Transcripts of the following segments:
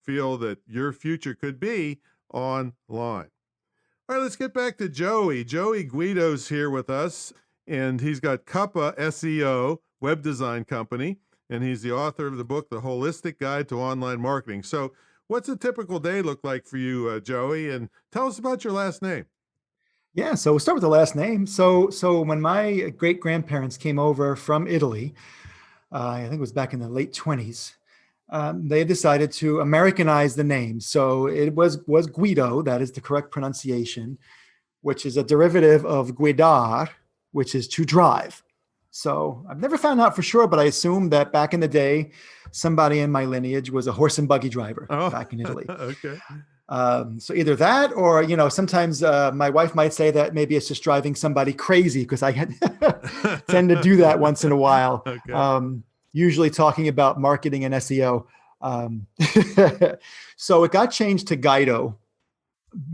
feel that your future could be online. All right, let's get back to Joey. Joey Guido's here with us, and he's got Cuppa SEO Web Design Company, and he's the author of the book, The Holistic Guide to Online Marketing. So, what's a typical day look like for you, Joey? And tell us about your last name. Yeah, so we'll start with the last name. So when my great grandparents came over from Italy, I think it was back in the late 20s, they decided to Americanize the name. So it was Guido, that is the correct pronunciation, which is a derivative of guidar, which is to drive. So I've never found out for sure, but I assume that back in the day, somebody in my lineage was a horse and buggy driver Oh, back in Italy. okay. So either that, or sometimes my wife might say that maybe it's just driving somebody crazy, because I tend to do that once in a while. Okay. Usually talking about marketing and SEO. So it got changed to Guido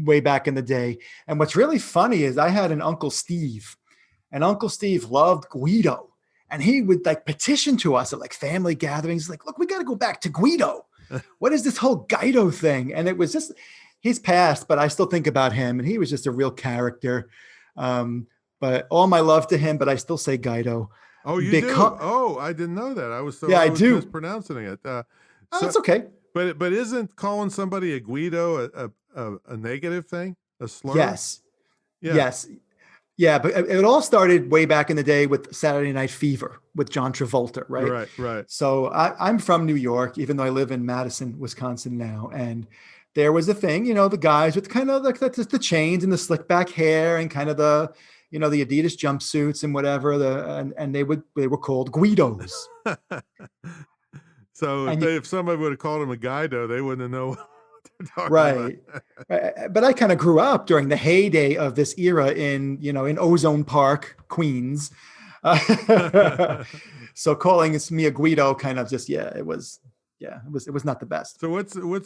way back in the day. And what's really funny is I had an Uncle Steve, and Uncle Steve loved Guido. And he would petition to us at family gatherings, look, we got to go back to Guido. What is this whole Guido thing? And it was just, he's passed, but I still think about him, and he was just a real character. But all my love to him, but I still say Guido. Oh, you do? Oh, I didn't know that. I was mispronouncing it. That's okay. But isn't calling somebody a Guido a negative thing? A slur? Yes. Yeah. Yes. Yeah, but it all started way back in the day with Saturday Night Fever with John Travolta, right? Right. So I'm from New York, even though I live in Madison, Wisconsin now. And there was a thing, the guys with kind of the chains and the slick back hair and kind of the Adidas jumpsuits and whatever, and they were called Guidos. So if somebody would have called him a Guido, they wouldn't have known. Right. But I kind of grew up during the heyday of this era in Ozone Park, Queens. So calling me a Guido kind of just, it was not the best. So what's